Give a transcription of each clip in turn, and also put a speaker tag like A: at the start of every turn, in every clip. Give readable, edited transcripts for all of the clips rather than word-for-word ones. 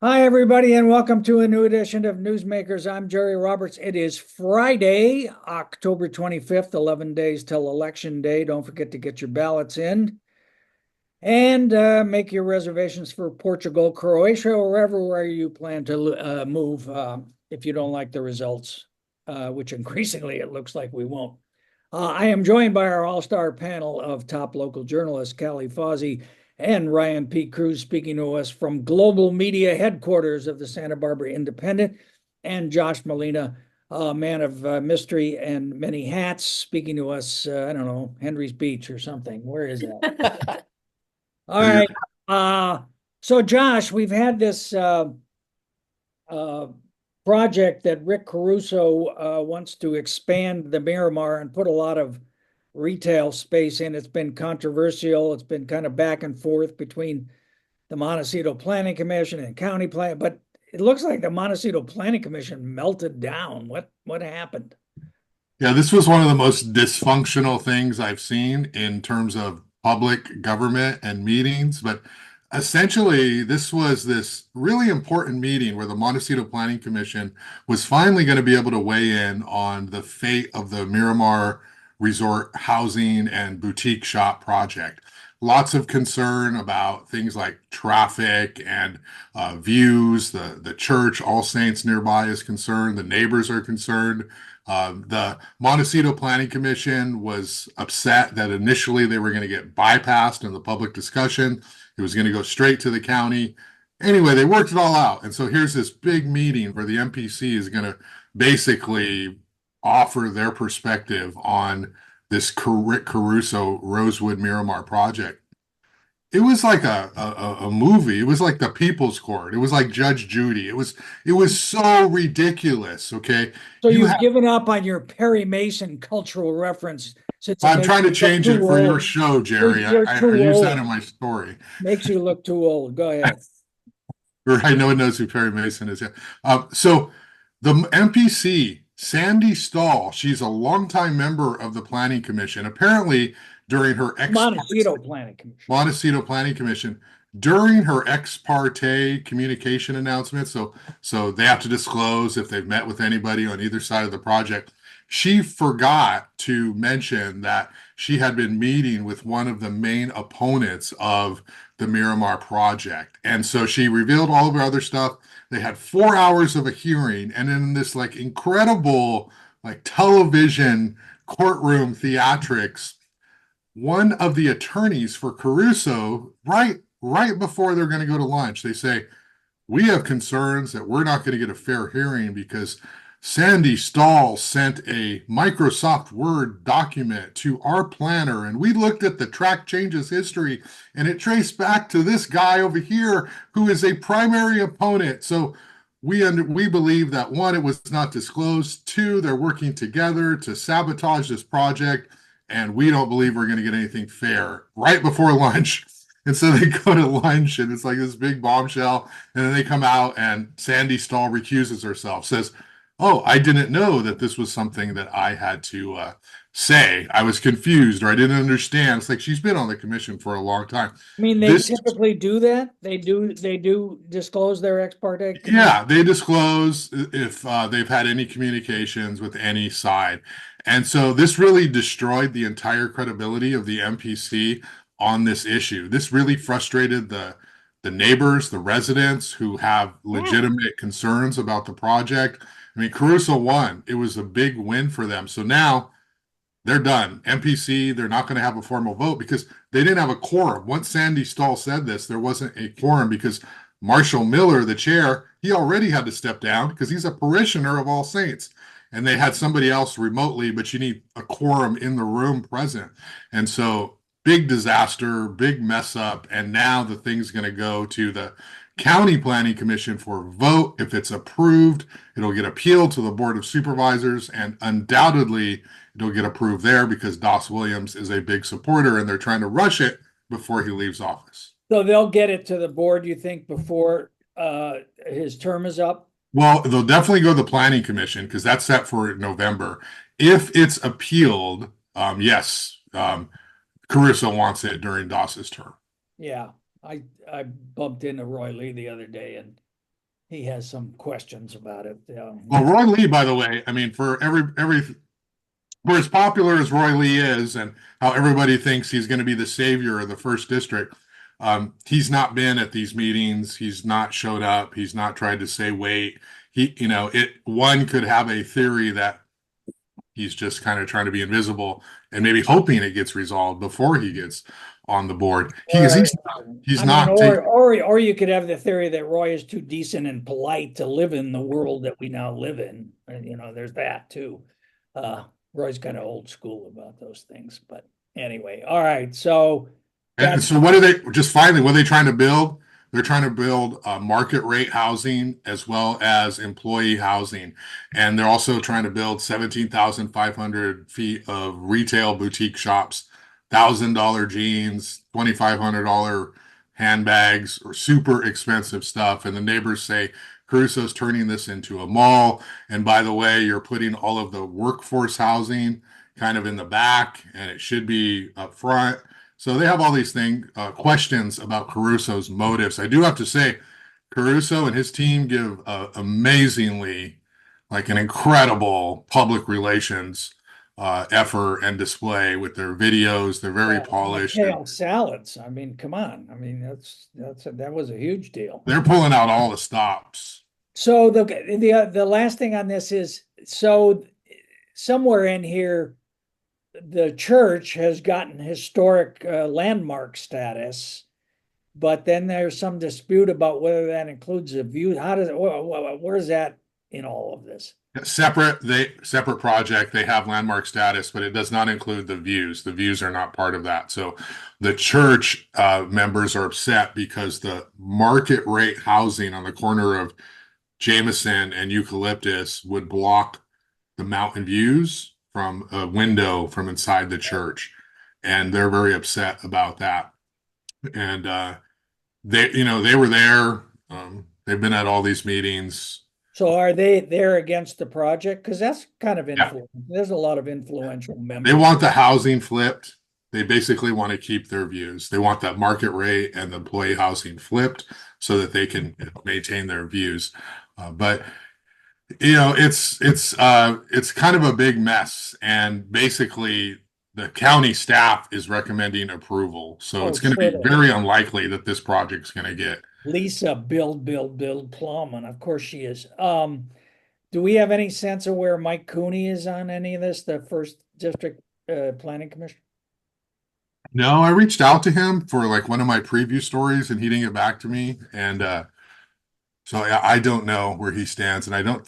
A: Hi, everybody, and welcome to a new edition of Newsmakers. I'm Jerry Roberts. It is Friday, October 25th, 11 days till Election Day. Don't forget to get your ballots in and make your reservations for Portugal, Croatia, or wherever you plan to move if you don't like the results, which increasingly it looks like we won't. I am joined by our all-star panel of top local journalists, Callie Fausey and Ryan P. Cruz, speaking to us from global media headquarters of the Santa Barbara Independent, and Josh Molina, a man of mystery and many hats, speaking to us, I don't know, Henry's Beach or something. Where is that? All
B: You're
A: right. Uh, so Josh, we've had this uh, project that Rick Caruso wants to expand the Miramar and put a lot of retail space in. It's been controversial. It's been kind of back and forth between the Montecito Planning Commission and county plan, but it looks like the Montecito Planning Commission melted down. What happened?
B: Yeah, this was one of the most dysfunctional things I've seen in terms of public government and meetings. But essentially, this was this really important meeting where the Montecito Planning Commission was finally going to be able to weigh in on the fate of the Miramar Resort housing and boutique shop project. Lots of concern about things like traffic and views. The church, All Saints nearby, is concerned. The neighbors are concerned. The Montecito Planning Commission was upset that initially they were going to get bypassed in the public discussion. It was going to go straight to the county. Anyway, they worked it all out. And so here's this big meeting where the MPC is going to basically offer their perspective on this Rick Caruso Rosewood Miramar project. It was like a movie. It was like the People's Court. It was like Judge Judy. It was so ridiculous. Okay.
A: So
B: You
A: you've given up on your Perry Mason cultural reference since it
B: I'm
A: makes
B: trying to
A: you look
B: change
A: too
B: it for your
A: old.
B: show, Jerry. I,
A: You're
B: I, I
A: too
B: use that
A: old.
B: in my story.
A: Makes you look too old. Go ahead.
B: Right? No one knows who Perry Mason is. Yeah. So the MPC, Sandy Stahl, she's a longtime member of the Planning Commission. Apparently, during her ex
A: Montecito Planning Commission.
B: Montecito Planning Commission, during her ex parte communication announcement, so they have to disclose if they've met with anybody on either side of the project. She forgot to mention that she had been meeting with one of the main opponents of the Miramar project. And so she revealed all of her other stuff. They had 4 hours of a hearing, and in this like incredible like television courtroom theatrics, one of the attorneys for Caruso, right before they're going to go to lunch, they say, "We have concerns that we're not going to get a fair hearing because Sandy Stahl sent a Microsoft Word document to our planner, and we looked at the track changes history, and it traced back to this guy over here who is a primary opponent. So we believe that one, it was not disclosed. Two, they're working together to sabotage this project, and we don't believe we're going to get anything fair right before lunch." And so they go to lunch, and it's like this big bombshell. And then they come out, and Sandy Stahl recuses herself, says, "Oh, I didn't know that this was something that I had to say. I was confused or I didn't understand." It's like she's been on the commission for a long time.
A: I mean, they
B: This,
A: typically do that. They do disclose their ex parte communication.
B: yeah, they disclose if they've had any communications with any side. And so this really destroyed the entire credibility of the MPC on this issue. This really frustrated the neighbors, the residents who have
A: Yeah.
B: legitimate concerns about the project. I mean, Caruso won. It was a big win for them. So now they're done. MPC, they're not going to have a formal vote because they didn't have a quorum. Once Sandy Stahl said this, there wasn't a quorum because Marshall Miller, the chair, he already had to step down because he's a parishioner of All Saints. And they had somebody else remotely, but you need a quorum in the room present. And so, big disaster, big mess up. And now the thing's going to go to the County Planning Commission for a vote. If it's approved, it'll get appealed to the Board of Supervisors, and undoubtedly it'll get approved there because Doss Williams is a big supporter and they're trying to rush it before he leaves office.
A: So they'll get it to the board, you think, before his term is up?
B: Well, they'll definitely go to the Planning Commission because that's set for November. If it's appealed, yes, Caruso wants it during Doss's term.
A: Yeah. I bumped into Roy Lee the other day and he has some questions about it.
B: Well, Roy Lee, by the way, I mean, for for as popular as Roy Lee is and how everybody thinks he's going to be the savior of the first district, he's not been at these meetings. He's not showed up. He's not tried to say, wait, one could have a theory that he's just kind of trying to be invisible and maybe hoping it gets resolved before he gets on the board. He's
A: I mean,
B: not taking.
A: or you could have the theory that Roy is too decent and polite to live in the world that we now live in. And, there's that too. Roy's kind of old school about those things, but anyway, all right. So
B: And so what are they, just finally, what are they trying to build? They're trying to build market rate housing as well as employee housing. And they're also trying to build 17,500 feet of retail boutique shops, $1,000 jeans, $2,500 handbags, or super expensive stuff. And the neighbors say, Caruso's turning this into a mall. And by the way, you're putting all of the workforce housing kind of in the back, and it should be up front. So they have all these questions about Caruso's motives. I do have to say, Caruso and his team give amazingly, like an incredible public relations effort and display with their videos. They're very polished.
A: Kale salads. I mean, come on. I mean, that was a huge deal.
B: They're pulling out all the stops.
A: So the last thing on this is, so somewhere in here, the church has gotten historic landmark status, but then there's some dispute about whether that includes a view. Where's that in all of this?
B: Separate project. They have landmark status, but it does not include the views. The views are not part of that. So the church members are upset because the market rate housing on the corner of Jameson and Eucalyptus would block the mountain views from a window from inside the church, and they're very upset about that. And they were there. They've been at all these meetings.
A: So are they're against the project? Because that's kind of influence. Yeah. There's a lot of influential members.
B: They want the housing flipped. They basically want to keep their views. They want that market rate and the employee housing flipped so that they can maintain their views. But it's kind of a big mess, and basically the county staff is recommending approval. So it's going to be very unlikely that this project's going to get.
A: Lisa build plum, and of course she is. Do we have any sense of where Mike Cooney is on any of this, the first district planning commission?
B: No, I reached out to him for like one of my preview stories and he didn't get back to me. And so I don't know where he stands, and I don't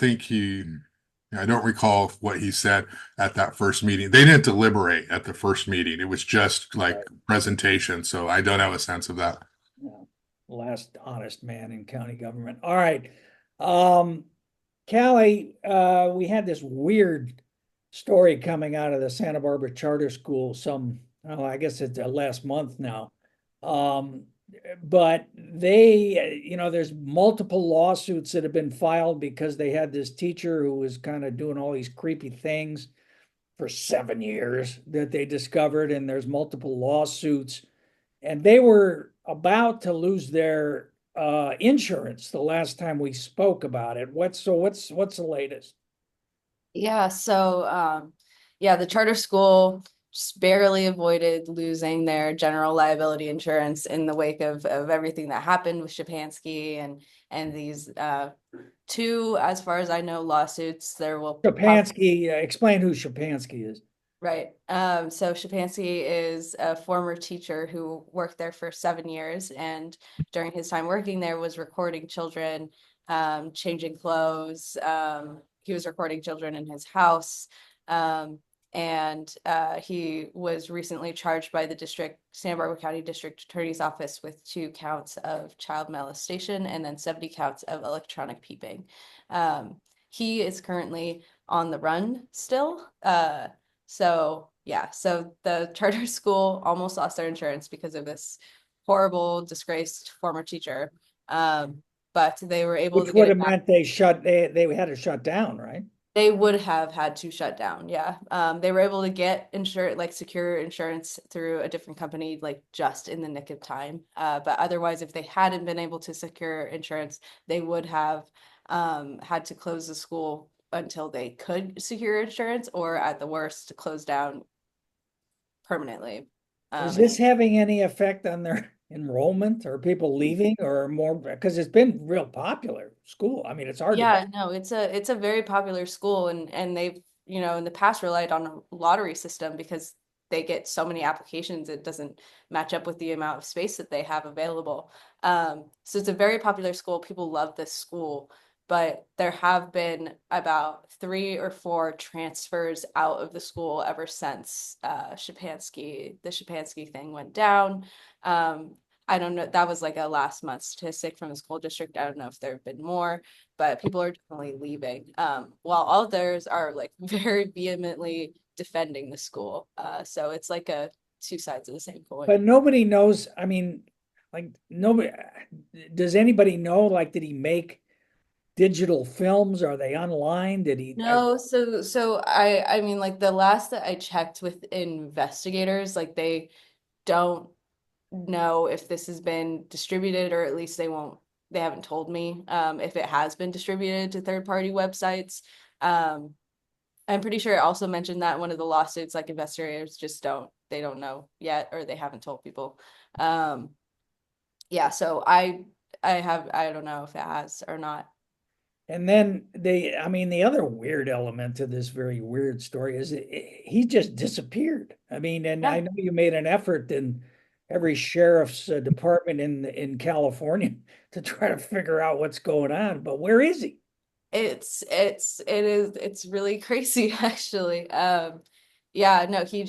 B: recall what he said at that first meeting. They didn't deliberate at the first meeting. It was just like presentation. So I don't have a sense of that.
A: Yeah. Last honest man in county government. All right. Callie, we had this weird story coming out of the Santa Barbara Charter School I guess it's last month now. But there's multiple lawsuits that have been filed because they had this teacher who was kind of doing all these creepy things for 7 years that they discovered, and there's multiple lawsuits, and they were about to lose their insurance the last time we spoke about it. What's the latest?
C: Yeah, so the charter school just barely avoided losing their general liability insurance in the wake of everything that happened with Shapansky and these two, as far as I know, lawsuits.
A: Shapansky, explain who Shapansky is.
C: Right. So Shapansky is a former teacher who worked there for 7 years, and during his time working there was recording children, changing clothes. He was recording children in his house. And he was recently charged by the Santa Barbara County District Attorney's Office with 2 counts of child molestation and then 70 counts of electronic peeping. He is currently on the run still. So the charter school almost lost their insurance because of this horrible, disgraced former teacher. But they were able to get it back.
A: Which would have meant they had to shut down, right?
C: They would have had to shut down, yeah. They were able to get secure insurance through a different company, like just in the nick of time. But otherwise, if they hadn't been able to secure insurance, they would have had to close the school until they could secure insurance, or at the worst, close down permanently.
A: Is
C: And
A: this having any effect on their enrollment or people leaving or more? Because it's been real popular school. I mean, it's hard to get.
C: yeah, no, it's a very popular school, and they've, in the past relied on a lottery system because they get so many applications, it doesn't match up with the amount of space that they have available. So it's a very popular school. People love this school, but there have been about 3 or 4 transfers out of the school ever since the Shapansky thing went down. I don't know, that was like a last month statistic from the school district. I don't know if there have been more, but people are definitely leaving. While others are like very vehemently defending the school. So it's like a two sides of the same coin.
A: But nobody knows. I mean, like nobody, does anybody know? Like, did he make digital films? Are they online? Did he?
C: No, so I mean, like the last that I checked with investigators, like they don't know if this has been distributed, or at least they haven't told me if it has been distributed to third-party websites. Um, I'm pretty sure it also mentioned that one of the lawsuits, like investigators just they don't know yet, or they haven't told people. Um, yeah, so I don't know if it has or not.
A: And then I mean, the other weird element to this very weird story is he just disappeared. I mean, and I
C: Yeah.
A: know you made an effort in every sheriff's department in California to try to figure out what's going on, but where is he?
C: It's really crazy actually. Yeah, no, he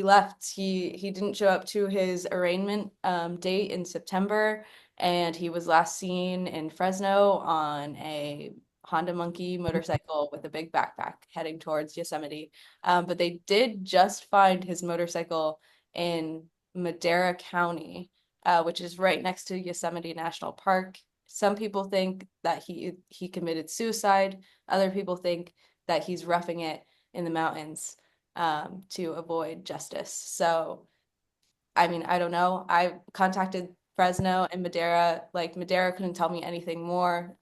C: left. He didn't show up to his arraignment date in September, and he was last seen in Fresno on a Honda Monkey motorcycle with a big backpack heading towards Yosemite. But they did just find his motorcycle in Madera County, which is right next to Yosemite National Park. Some people think that he committed suicide. Other people think that he's roughing it in the mountains to avoid justice. So, I mean, I don't know. I contacted Fresno and Madera. Like Madera couldn't tell me anything more.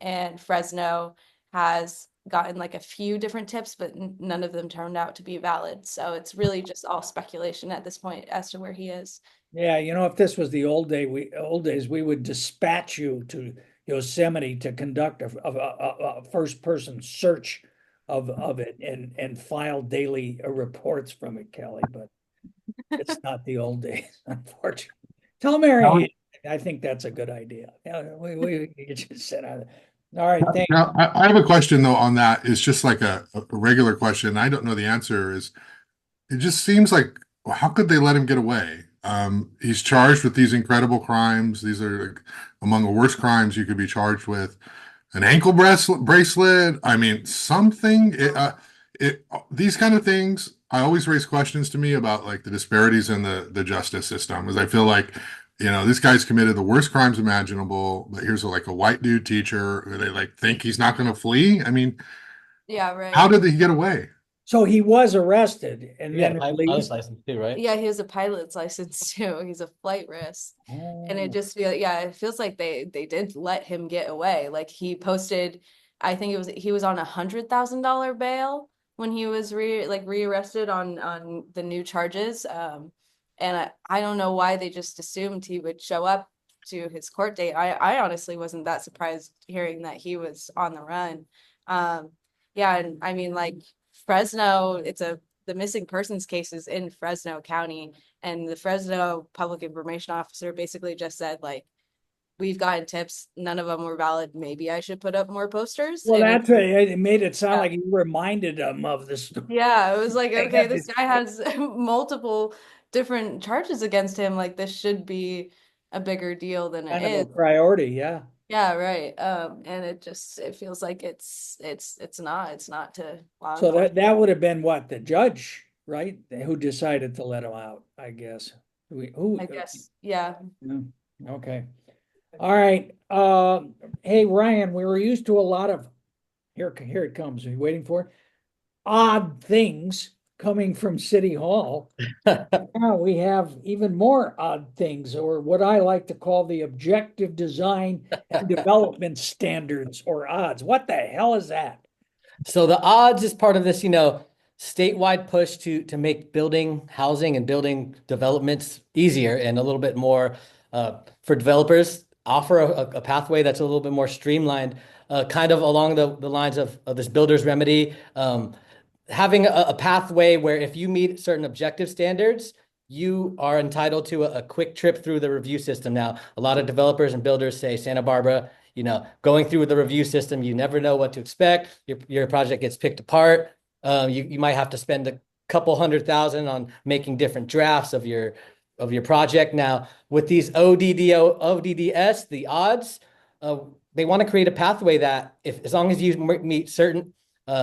C: And Fresno has gotten like a few different tips, but none of them turned out to be valid. So it's really just all speculation at this point as to where he is.
A: Yeah, if this was the old days, we would dispatch you to Yosemite to conduct a first person search of it and file daily reports from it, Kelly. But it's not the old days, unfortunately. Tell Mary, I think that's a good idea. Yeah, we could just sit on it. All right, thank you.
B: Now, I have a question though on that. It's just like a regular question. I don't know the answer. It just seems like, well, how could they let him get away? He's charged with these incredible crimes. These are like, among the worst crimes you could be charged with. An ankle bracelet. I mean, something. These kind of things. I always raise questions to me about like the disparities in the justice system, because I feel like, this guy's committed the worst crimes imaginable. But here's like a white dude teacher who they like think he's not going to flee. I mean,
C: Yeah,
B: how
C: right.
B: did he get away?
A: So he was arrested and
D: Yeah,
A: then
D: pilot's
A: released.
D: license too, right?
C: Yeah, he has a pilot's license too. He's a flight risk. And
A: Oh,
C: it feels like they did let him get away. Like he posted, I think he was on $100,000 bail when he was rearrested on the new charges. And I don't know why they just assumed he would show up to his court date. I honestly wasn't that surprised hearing that he was on the run. Um, yeah, and I mean like Fresno, the missing persons case is in Fresno County, and the Fresno public information officer basically just said like, we've gotten tips, none of them were valid. Maybe I should put up more posters.
A: well,
C: And
A: that's it made it sound
C: yeah,
A: like you reminded him of this.
C: yeah, it was like,
A: They
C: okay,
A: got
C: this
A: this
C: guy has multiple different charges against him. Like this should be a bigger deal than it
A: kind of a
C: is.
A: priority, yeah.
C: Yeah, right. And it feels like it's not to law
A: So
C: enforcement.
A: that would have been what, the judge, right? Who decided to let him out, I guess.
C: I guess, yeah.
A: Yeah, okay. All right. Hey, Ryan, we were used to a lot of Here it comes. Are you waiting for it? Odd things coming from City Hall. Now we have even more odd things, or what I like to call the objective design and development standards, or odds. What the hell is that?
D: So the odds is part of this, statewide push to make building housing and building developments easier and a little bit more for developers, offer a pathway that's a little bit more streamlined, kind of along the lines of this builder's remedy. Having a pathway where if you meet certain objective standards, you are entitled to a quick trip through the review system. Now, a lot of developers and builders say Santa Barbara, going through the review system, you never know what to expect. Your project gets picked apart. You might have to spend a couple $100,000 on making different drafts of your project. Now, with these ODDS, the odds, they want to create a pathway that as long as you meet certain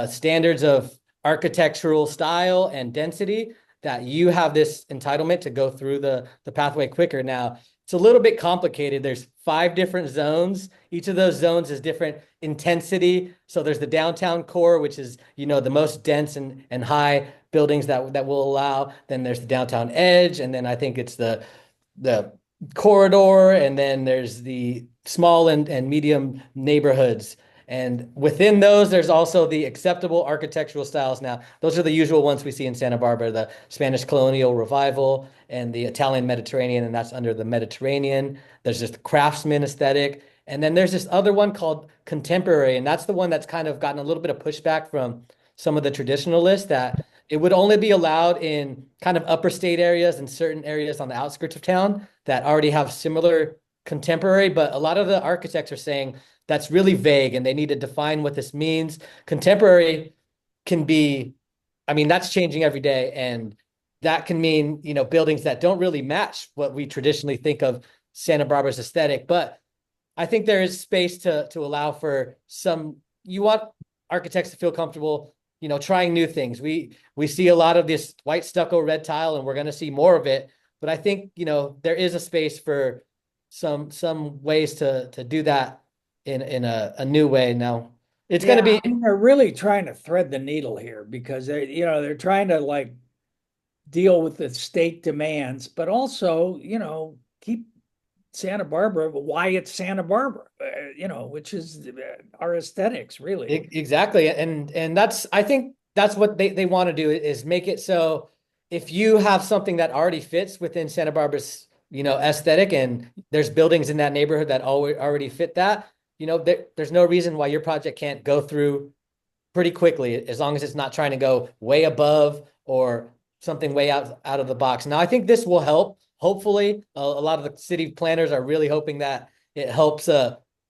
D: standards of architectural style and density, that you have this entitlement to go through the pathway quicker. Now, it's a little bit complicated. There's 5 different zones. Each of those zones is different intensity. So there's the downtown core, which is, the most dense and high buildings that will allow. Then there's the downtown edge. And then I think it's the corridor. And then there's the small and medium neighborhoods. And within those, there's also the acceptable architectural styles. Now, those are the usual ones we see in Santa Barbara, the Spanish colonial revival and the Italian Mediterranean, and that's under the Mediterranean. There's just the craftsman aesthetic. And then there's this other one called contemporary, and that's the one that's kind of gotten a little bit of pushback from some of the traditionalists, that it would only be allowed in kind of upper state areas and certain areas on the outskirts of town that already have similar contemporary. But a lot of the architects are saying that's really vague and they need to define what this means. Contemporary can be, that's changing every day. And that can mean, buildings that don't really match what we traditionally think of Santa Barbara's aesthetic. But I think there is space to allow for you want architects to feel comfortable, trying new things. We see a lot of this white stucco red tile, and we're going to see more of it. But I think, there is a space for some ways to do that in a new way. Now it's going to be,
A: they're really trying to thread the needle here, because they're trying to deal with the state demands, but also, keep Santa Barbara why it's Santa Barbara, which is our aesthetics, really.
D: Exactly. And I think that's what they want to do, is make it so if you have something that already fits within Santa Barbara's, aesthetic, and there's buildings in that neighborhood that already fit that, there's no reason why your project can't go through pretty quickly, as long as it's not trying to go way above or something way out of the box. Now, I think this will help. Hopefully, a lot of the city planners are really hoping that it helps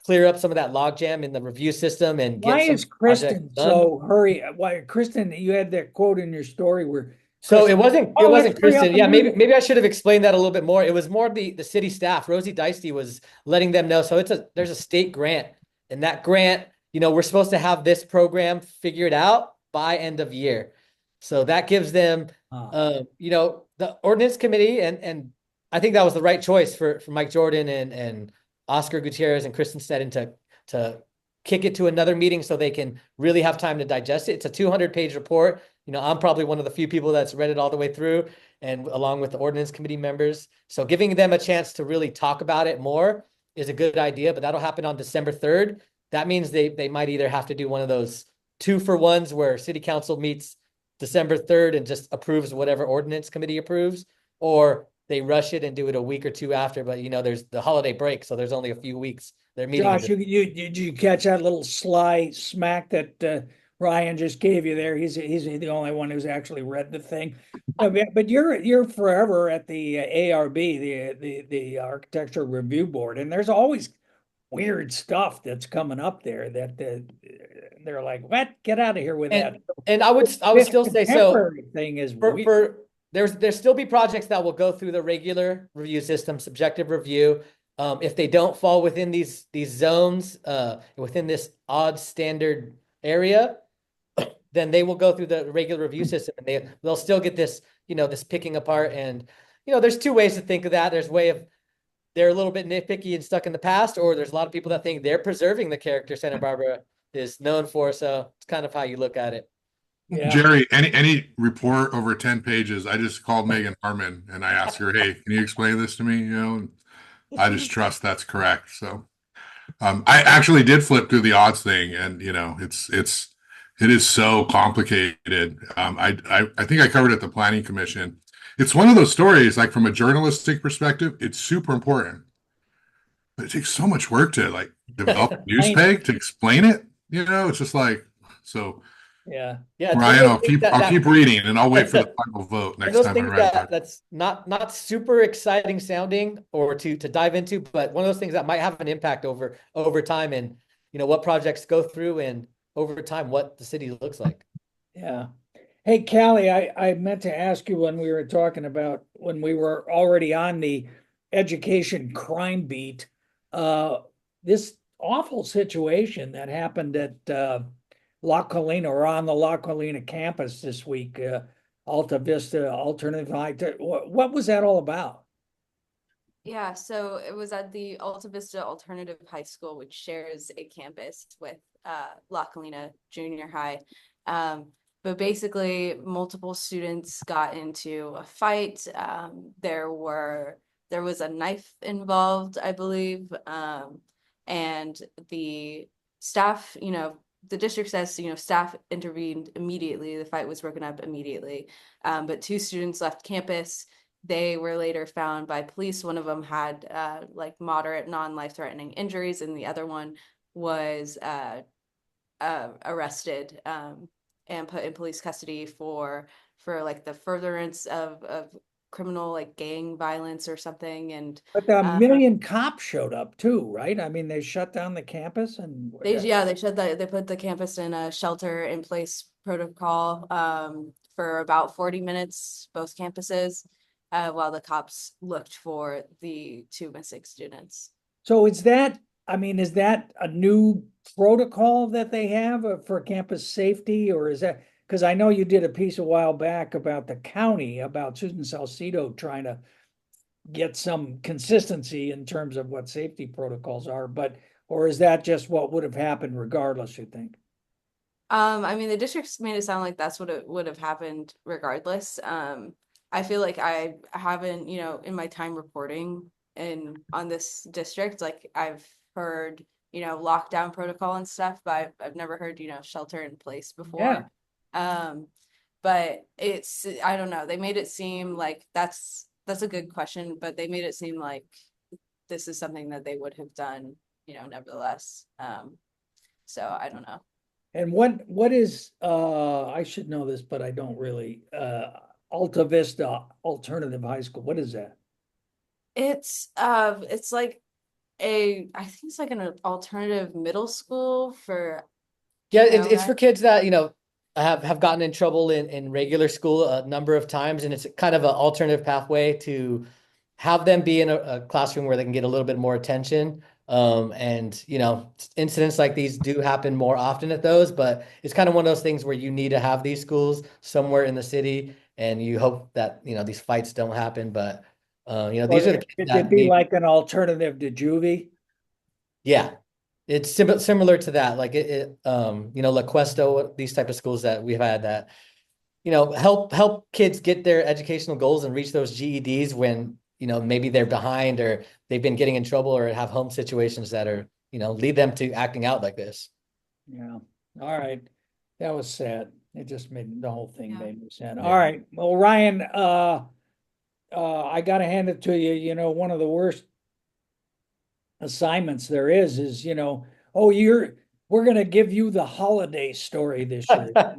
D: clear up some of that logjam in the review system and get
A: Why
D: some
A: is Kristen
D: projects done.
A: so hurry? Why, Kristen, you had that quote in your story where
D: So it wasn't
A: let's hurry up
D: Kristen.
A: and
D: Yeah,
A: do
D: maybe I should have explained that a little bit more. It was more the city staff. Rosie Dicey was letting them know. So there's a state grant, and that grant, we're supposed to have this program figured out by end of year. So that gives them the ordinance committee, and I think that was the right choice for Mike Jordan and Oscar Gutierrez and Kristen Steddon to kick it to another meeting so they can really have time to digest it. It's a 200-page report. I'm probably one of the few people that's read it all the way through, and along with the ordinance committee members. So giving them a chance to really talk about it more is a good idea, but that'll happen on December 3rd. That means they might either have to do one of those 2-for-1s where city council meets December 3rd and just approves whatever ordinance committee approves, or they rush it and do it a week or two after. But there's the holiday break, so there's only a few weeks they're meeting.
A: Josh, did you catch that little sly smack that Ryan just gave you there? He's the only one who's actually read the thing. But you're forever at the ARB, the Architecture Review Board, and there's always weird stuff that's coming up there that they're like, "What? Get out of here with that."
D: And I would still say so.
A: Contemporary thing is weird.
D: There's still be projects that will go through the regular review system, subjective review. If they don't fall within these zones, within this odd standard area, then they will go through the regular review system, and they'll still get this, this picking apart. And, there's 2 ways to think of that. There's a way of they're a little bit nitpicky and stuck in the past, or there's a lot of people that think they're preserving the character Santa Barbara is known for. So it's kind of how you look at it.
A: Yeah.
B: Jerry, any report over 10 pages, I just called Megan Harmon and I asked her, hey, can you explain this to me? You know, and I just trust that's correct. So I actually did flip through the odds thing, and you know, it is so complicated. I think I covered it at the Planning Commission. It's one of those stories, like from a journalistic perspective, it's super important. But it takes so much work to like develop a news peg to explain it. You know, it's just like so.
A: Yeah.
D: Yeah, it's one
B: Ryan,
D: of those things
B: I'll keep reading, and I'll wait for the final vote next
D: those
B: time I
D: things
B: write
D: that
B: it.
D: that's not super exciting sounding or to dive into, but one of those things that might have an impact over time, and you know what projects go through, and over time what the city looks like.
A: Yeah. Hey, Callie, I meant to ask you when we were talking about when we were already on the education crime beat, this awful situation that happened at La Colina or on the La Colina campus this week, Alta Vista Alternative High. What was that all about?
C: Yeah, so it was at the Alta Vista Alternative High School, which shares a campus with La Colina Junior High. But basically, multiple students got into a fight. There was a knife involved, I believe, and the staff, the district says, staff intervened immediately. The fight was broken up immediately. But two students left campus. They were later found by police. One of them had like moderate, non-life-threatening injuries, and the other one was arrested and put in police custody for like the furtherance of criminal like gang violence or something. And
A: But a million cops showed up too, right? I mean, they shut down the campus and
C: they put the campus in a shelter in place protocol for about 40 minutes, both campuses, while the cops looked for the two missing students.
A: So is that a new protocol that they have for campus safety, or is that, because I know you did a piece a while back about the county, about Susan Salcido trying to get some consistency in terms of what safety protocols are, or is that just what would have happened regardless, you think?
C: I mean, the districts made it sound like that's what it would have happened regardless. I feel like I haven't, in my time reporting on this district, like I've heard, lockdown protocol and stuff, but I've never heard, shelter in place before.
A: Yeah.
C: But I don't know. They made it seem like that's a good question, but they made it seem like this is something that they would have done, nevertheless. So I don't know.
A: And what is, I should know this, but I don't really, Alta Vista Alternative High School, what is that?
C: It's like I think it's like an alternative middle school for.
D: Yeah, it's for kids that, have gotten in trouble in regular school a number of times, and it's kind of an alternative pathway to have them be in a classroom where they can get a little bit more attention. And incidents like these do happen more often at those, but it's kind of one of those things where you need to have these schools somewhere in the city, and you hope that these fights don't happen. But these are the kids that
A: it'd be like an alternative to juvie.
D: Yeah, it's similar to that. Like La Cuesta, these type of schools that we've had that help kids get their educational goals and reach those GEDs when maybe they're behind, or they've been getting in trouble, or have home situations that are lead them to acting out like this.
A: Yeah. All right. That was sad. It just made the whole thing made me sad.
D: Yeah.
A: All right. Well, Ryan, I gotta hand it to you. One of the worst assignments there is, we're gonna give you the holiday story this year.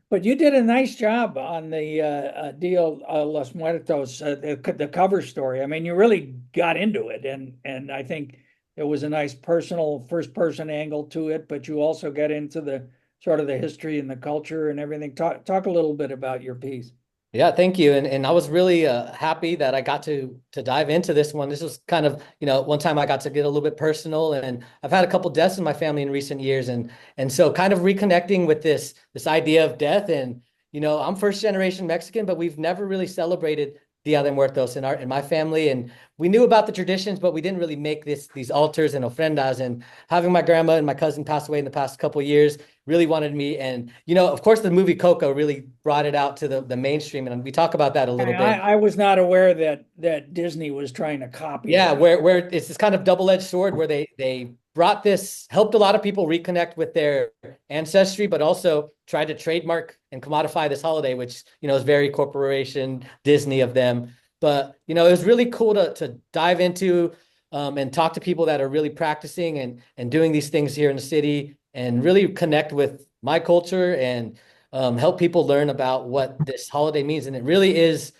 A: But you did a nice job on the Dia de los Muertos, the cover story. I mean, you really got into it, and I think it was a nice personal first person angle to it, but you also got into the sort of the history and the culture and everything. Talk a little bit about your piece.
D: Yeah, thank you. And I was really happy that I got to dive into this one. This was kind of, one time I got to get a little bit personal, and I've had a couple deaths in my family in recent years. And so kind of reconnecting with this idea of death. And, I'm first generation Mexican, but we've never really celebrated Dia de Muertos in my family. And we knew about the traditions, but we didn't really make these altars and ofrendas. And having my grandma and my cousin pass away in the past couple of years really wanted me. And, you know, of course, the movie Coco really brought it out to the mainstream. And we talk about that a little bit.
A: I was not aware that Disney was trying to copy
D: Yeah,
A: that.
D: where it's this kind of double-edged sword where they brought this, helped a lot of people reconnect with their ancestry, but also tried to trademark and commodify this holiday, which, you know, is very corporation Disney of them. But, you know, it was really cool to dive into and talk to people that are really practicing and doing these things here in the city and really connect with my culture and help people learn about what this holiday means. And it really is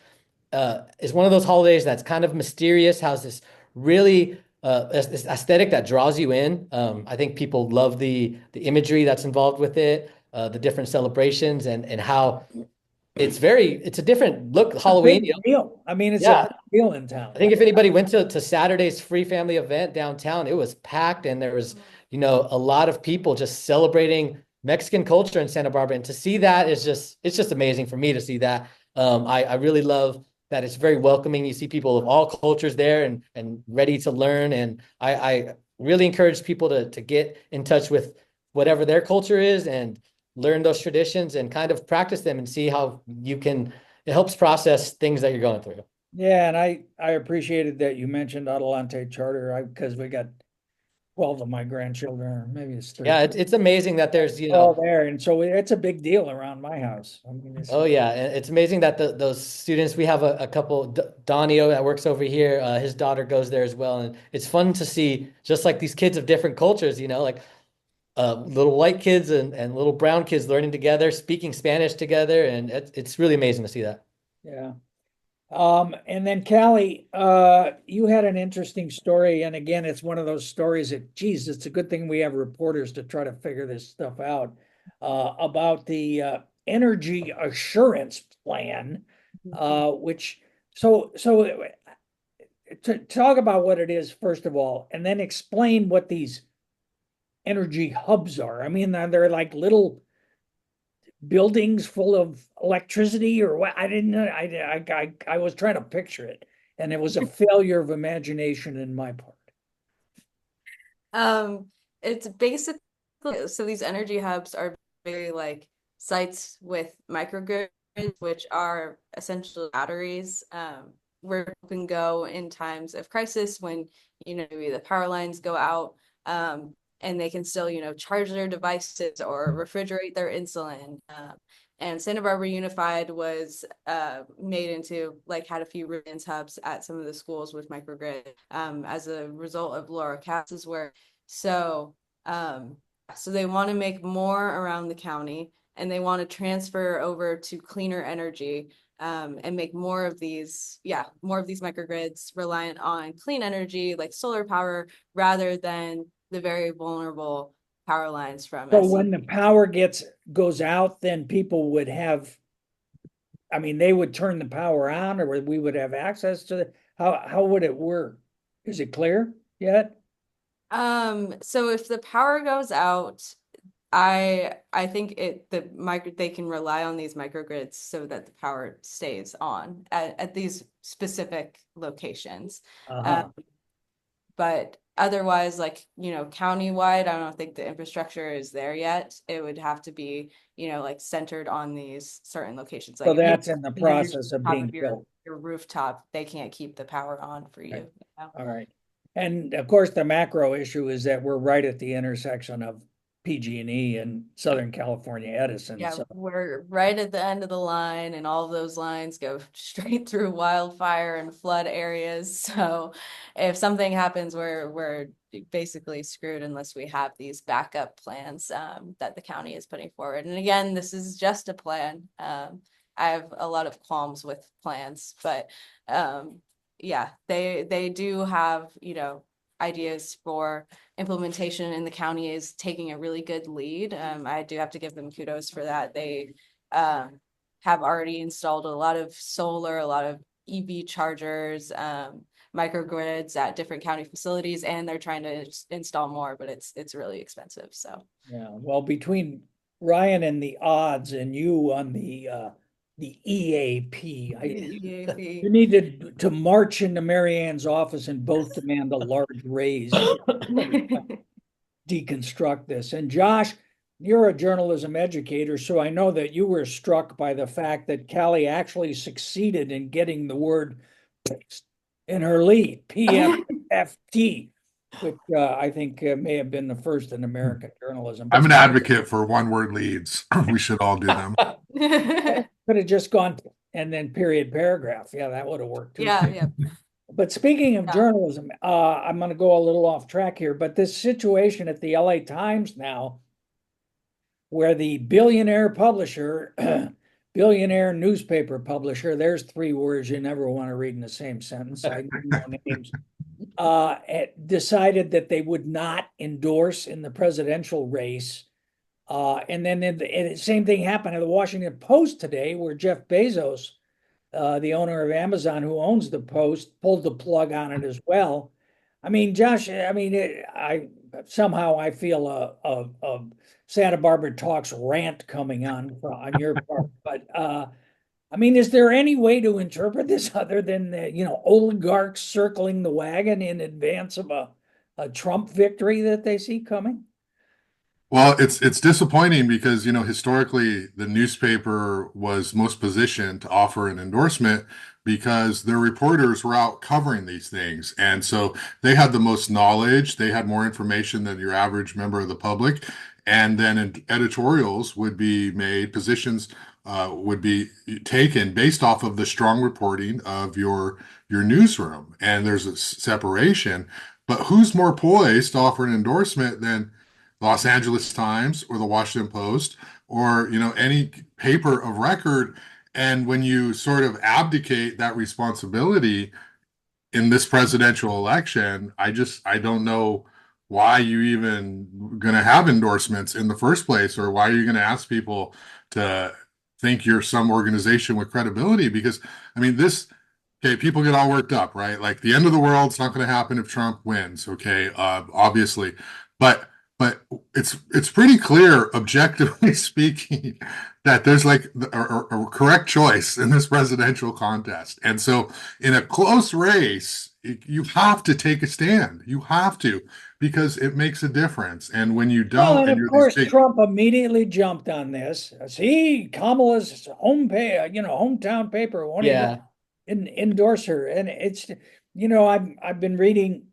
D: one of those holidays that's kind of mysterious, has this really this aesthetic that draws you in. I think people love the imagery that's involved with it, the different celebrations and how it's a different look. Halloween,
A: Big deal. I mean, it's
D: Yeah.
A: a big deal in town.
D: I think if anybody went to Saturday's free family event downtown, it was packed and there was, you know, a lot of people just celebrating Mexican culture in Santa Barbara. And to see that is it's just amazing for me to see that. I really love that it's very welcoming. You see people of all cultures there and ready to learn. And I really encourage people to get in touch with whatever their culture is and learn those traditions and kind of practice them and see how it helps process things that you're going through.
A: Yeah, and I appreciated that you mentioned Adelante Charter because we got 12 of my grandchildren, or maybe it's 13.
D: Yeah, it's amazing that there's, you
A: All
D: know,
A: there, and so it's a big deal around my house. I mean,
D: oh yeah, and it's amazing that those students, we have a couple, Donio that works over here, his daughter goes there as well. And it's fun to see just like these kids of different cultures, you know, like little white kids and little brown kids learning together, speaking Spanish together. And it's really amazing to see that.
A: Yeah. And then Callie, you had an interesting story, and again, it's one of those stories that, geez, it's a good thing we have reporters to try to figure this stuff out, about the energy assurance plan, which, so to talk about what it is, first of all, and then explain what these energy hubs are. I mean, they're like little buildings full of electricity or what? I didn't know. I was trying to picture it, and it was a failure of imagination in my part.
C: It's basically, so these energy hubs are very like sites with microgrids, which are essentially batteries, where people can go in times of crisis when, you know, maybe the power lines go out, and they can still, you know, charge their devices or refrigerate their insulin. And Santa Barbara Unified was made into, like, had a few resilience hubs at some of the schools with microgrid as a result of Laura Cass's work. So they want to make more around the county, and they want to transfer over to cleaner energy, and make more of these microgrids reliant on clean energy like solar power rather than the very vulnerable power lines from
A: So when the power goes out, then people would have, I mean, they would turn the power on, or we would have access to the, how would it work? Is it clear yet?
C: So if the power goes out, I think they can rely on these microgrids so that the power stays on at these specific locations. But otherwise, like, you know, countywide, I don't think the infrastructure is there yet. It would have to be, you know, like centered on these certain locations.
A: So
C: Like
A: that's in the process of being
C: your
A: built.
C: rooftop, they can't keep the power on for you.
A: Right.
C: You know?
A: All right. And of course, the macro issue is that we're right at the intersection of PG&E and Southern California Edison.
C: Yeah,
A: So
C: we're right at the end of the line, and all of those lines go straight through wildfire and flood areas. So if something happens, we're basically screwed unless we have these backup plans that the county is putting forward. And again, this is just a plan. I have a lot of qualms with plans, but yeah, they do have, you know, ideas for implementation, and the county is taking a really good lead. I do have to give them kudos for that. They have already installed a lot of solar, a lot of EV chargers, microgrids at different county facilities, and they're trying to install more, but it's really expensive. So
A: yeah, well, between Ryan and the odds and you on the the EAP.
C: EAP.
A: You need to march into Mary Ann's office and both demand a large raise. Deconstruct this. And Josh, you're a journalism educator, so I know that you were struck by the fact that Callie actually succeeded in getting the word in her lead, PFT, which I think may have been the first in American journalism.
B: I'm an advocate for one-word leads. We should all do them.
A: Could have just gone and then period paragraph. Yeah, that would have worked too.
C: Yeah.
A: But speaking of
C: Yeah.
A: journalism, I'm going to go a little off track here, but this situation at the LA Times now, where the billionaire publisher, billionaire newspaper publisher, there's three words you never want to read in the same sentence. I know names. Decided that they would not endorse in the presidential race. And then the same thing happened at the Washington Post today, where Jeff Bezos, the owner of Amazon, who owns the Post, pulled the plug on it as well. I mean, Josh, I somehow I feel a Santa Barbara Talks rant coming on your part, but I mean, is there any way to interpret this other than the, oligarchs circling the wagon in advance of a Trump victory that they see coming?
B: Well, it's disappointing because, historically the newspaper was most positioned to offer an endorsement because their reporters were out covering these things. And so they had the most knowledge, they had more information than your average member of the public. And then editorials would be made, positions would be taken based off of the strong reporting of your newsroom. And there's a separation. But who's more poised to offer an endorsement than Los Angeles Times or the Washington Post or any paper of record? And when you sort of abdicate that responsibility in this presidential election, I don't know why you even going to have endorsements in the first place, or why are you going to ask people to think you're some organization with credibility? Because I mean, okay, people get all worked up, right? Like the end of the world's not going to happen if Trump wins, okay, obviously, but it's pretty clear, objectively speaking, that there's like a correct choice in this presidential contest. And so in a close race, you have to take a stand. You have to, because it makes a difference. And when you don't,
A: Well, and of course, Trump immediately jumped on this. See, Kamala's hometown paper won't even endorse her. And it's, I've been reading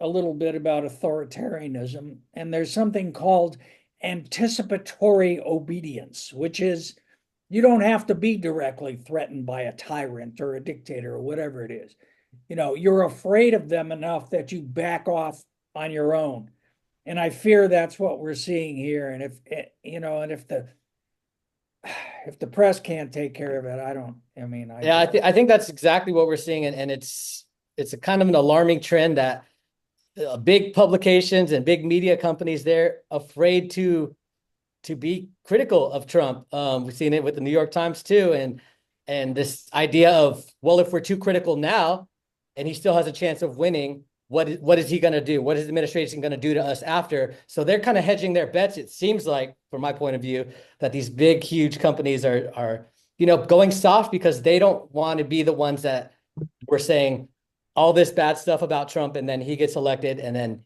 A: a little bit about authoritarianism, and there's something called anticipatory obedience, which is you don't have to be directly threatened by a tyrant or a dictator or whatever it is. You're afraid of them enough that you back off on your own. And I fear that's what we're seeing here. And if the press can't take care of it,
D: I think that's exactly what we're seeing. And it's a kind of an alarming trend that big publications and big media companies, they're afraid to be critical of Trump. We've seen it with the New York Times too. And this idea of, well, if we're too critical now and he still has a chance of winning, what is he going to do? What is the administration going to do to us after? So they're kind of hedging their bets. It seems like, from my point of view, that these big, huge companies are going soft because they don't want to be the ones that were saying all this bad stuff about Trump, and then he gets elected, and then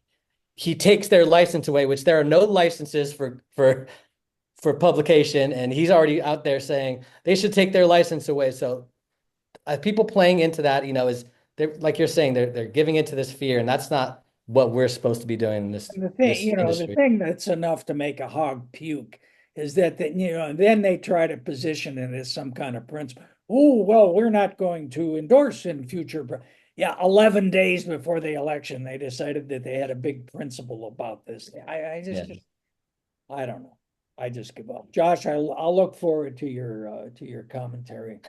D: he takes their license away, which there are no licenses for publication, and he's already out there saying they should take their license away. So people playing into that, is they're, like you're saying, they're giving into this fear, and that's not what we're supposed to be doing in this.
A: And the thing, the thing that's enough to make a hog puke is that then they try to position it as some kind of principle. Oh, well, we're not going to endorse in future. Yeah, 11 days before the election, they decided that they had a big principle about this. I don't know. I just give up. Josh, I'll look forward to your commentary.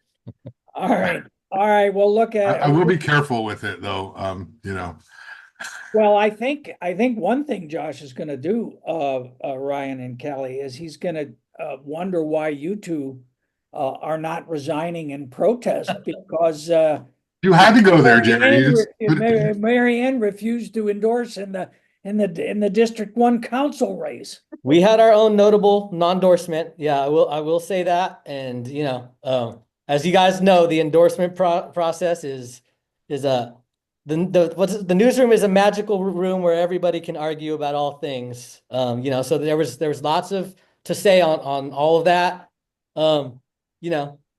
A: All right. Well, look at.
B: I will be careful with it, though.
A: Well, I think one thing Josh is going to do, Ryan and Callie, is he's going to wonder why you two are not resigning in protest because.
B: You had to go there, Jerry.
A: Mary Ann refused to endorse in the in the District 1 council race.
D: We had our own notable non-endorsement. Yeah, I will say that. And as you guys know, the endorsement process is the newsroom is a magical room where everybody can argue about all things. So there was lots to say on all of that.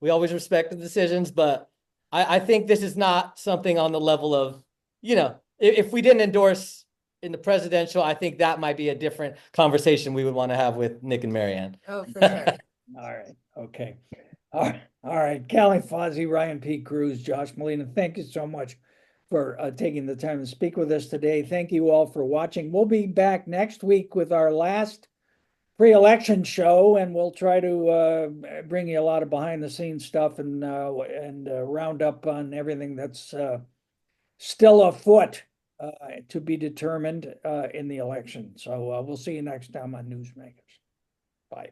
D: We always respect the decisions, but I think this is not something on the level of, if we didn't endorse in the presidential, I think that might be a different conversation we would want to have with Nick and Marianne.
C: Oh, for sure.
A: All right. Okay. All right. Callie Fausey, Ryan P. Cruz, Josh Molina, thank you so much for taking the time to speak with us today. Thank you all for watching. We'll be back next week with our last pre-election show, and we'll try to bring you a lot of behind-the-scenes stuff and round up on everything that's still afoot to be determined in the election. So we'll see you next time on Newsmakers. Bye.